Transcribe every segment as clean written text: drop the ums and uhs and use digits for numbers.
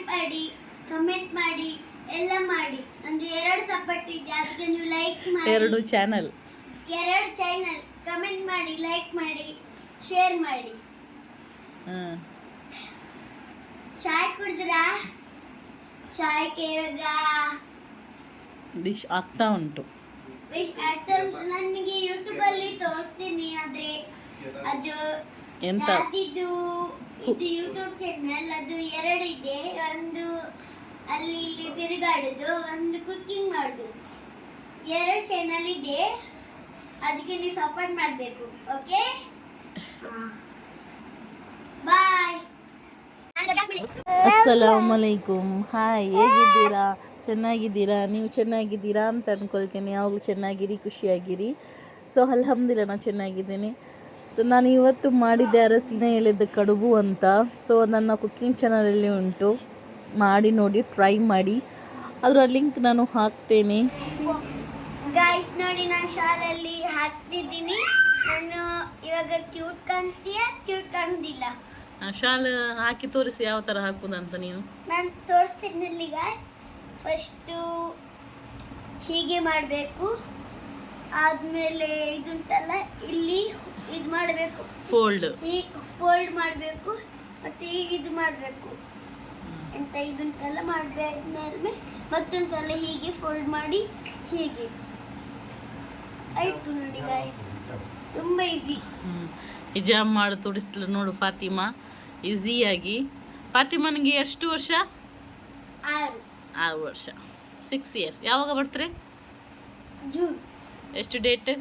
Subscribe ಮಾಡಿ, comment ಮಾಡಿ, ಎಲ್ಲ ಮಾಡಿ. ಒಂದು 2 ಸಪೋರ್ಟ್ ಇದೆ, ಅದಕ್ಕೆ ನೀವು ಲೈಕ್ ಮಾಡಿ. 2 ಚಾನಲ್, ಕಮೆಂಟ್ ಮಾಡಿ, ಲೈಕ್ ಮಾಡಿ, ಶೇರ್ ಮಾಡಿ. ಚಾಯ್ ಕುಡಿದ್ರಾ? ಚಾಯ್ಗೆ ಇವಾಗ ಡಿಶ್ ಆಗ್ತಾ ಉಂಟು. ನನಗೆ ಯೂಟ್ಯೂಬ್ ಅಲ್ಲಿ ತೋರಿಸ್ತೀನಿ, ಆದ್ರೆ ಅದು ಎಂತ ಇದು ಯೂಟ್ಯೂಬ್ ಚಾನಲ್, ಅದು 2 ಇದೆ. ಒಂದು ಅಲ್ಲಿ ಇಲ್ಲಿ ತಿರುಗಾಡುದು, ಒಂದು ಕುಕಿಂಗ್ ಮಾಡುದು. 2 ಚಾನಲ್ ಇದೆ, ಅದಕ್ಕೆ ನೀವು ಸಪೋರ್ಟ್ ಮಾಡಬೇಕು. ಓಕೆ, ಬಾಯ್. ಅಸ್ಸಲಾಮಲೈಕುಂ. ಹಾಯ್, ಹೇಗಿದ್ದೀರಾ? ಚೆನ್ನಾಗಿದ್ದೀರಾ? ನೀವು ಚೆನ್ನಾಗಿದ್ದೀರಾ ಅಂತ ಅಂದ್ಕೊಳ್ತೀನಿ. ಯಾವಾಗಲೂ ಚೆನ್ನಾಗಿರಿ, ಖುಷಿಯಾಗಿರಿ. ಸೊ ಅಲ್ಹಮ್ದುಲಿಲ್ಲಾಹ್ ನಾನು ಚೆನ್ನಾಗಿದ್ದೀನಿ. ಸೊ ನಾನು ಇವತ್ತು ಮಾಡಿದ್ದೆ ಅರಸಿನ ಎಲೆದ ಕಡುಬು ಅಂತ. ಸೊ ನನ್ನ ಕುಕ್ಕಿಂಗ್ ಚಾನಲಲ್ಲಿ ಉಂಟು, ಮಾಡಿ ನೋಡಿ, ಟ್ರೈ ಮಾಡಿ. ಅದರ ಲಿಂಕ್ ನಾನು ಹಾಕ್ತೇನೆ. ಗೈಸ್ ನೋಡಿ, ನಾನು ಶಾಲೆಯಲ್ಲಿ ಹಾಕ್ತಿದ್ದೀನಿ. ನಾನು ಇವಾಗ ಕ್ಯೂಟ್ ಕಾಣ್ತೀಯಾ? ಕ್ಯೂಟ್ ಕಾಣುದಿಲ್ಲ. ಶಾಲ್ ಹಾಕಿ ತೋರಿಸಿ ಯಾವ ಥರ ಹಾಕುದಂತ ನೀನು. ನಾನು ತೋರಿಸ್ತಿದ್ದಲ್ಲಿ ಗೈಸ್, ಫಸ್ಟು ಹೀಗೆ ಮಾಡಬೇಕು. ಆದಮೇಲೆ ಇದುಂಟಲ್ಲ, ಇಲ್ಲಿ ಇದು ಮಾಡಬೇಕು, ಫೋಲ್ಡ್ ಮಾಡಬೇಕು. ಮತ್ತು ಈಗ ಇದು ಮಾಡಬೇಕು ಅಂತ ಇದುಂಟೆಲ್ಲ ಮಾಡಬೇಕಂದ್ಮೇಲೆ ಮತ್ತೊಂದು ಸಲ ಹೀಗೆ ಫೋಲ್ಡ್ ಮಾಡಿ ಹೀಗೆ ಆಯಿತು. ನೋಡಿ ಗಾಯ್ಸ್, ತುಂಬ ಈಸಿ. ಹಿಜಾಬ್ ಮಾಡಿ ತೋರಿಸ್ತಿಲ್ಲ ನೋಡು ಫಾತಿಮಾ, ಈಸಿಯಾಗಿ. ಫಾತಿಮನಿಗೆ ಎಷ್ಟು ವರ್ಷ? 6 ವರ್ಷ, 6 ಇಯರ್ಸ್. ಯಾವಾಗ ಬರ್ತಾರೆ? ಜೂನ್. ಎಷ್ಟು ಡೇಟ್?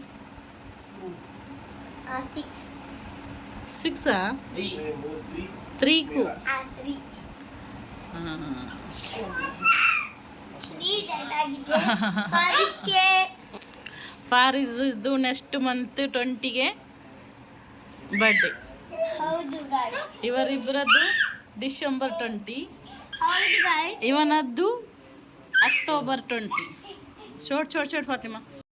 6 3 ಫಾರಿಜ್ದು ನೆಕ್ಸ್ಟ್ ಮಂತ್ 20ಗೆ ಬರ್ಡೇ. ಹೌದು ಗಾಯ್ಸ್, ಇವರಿಬ್ಬರದ್ದು ಡಿಸೆಂಬರ್ 20, ಹೌದು ಗಾಯ್ಸ್. ಇವನದ್ದು ಅಕ್ಟೋಬರ್ 20. ಶೋರ್ಟ್ ಫಾತಿಮಾ.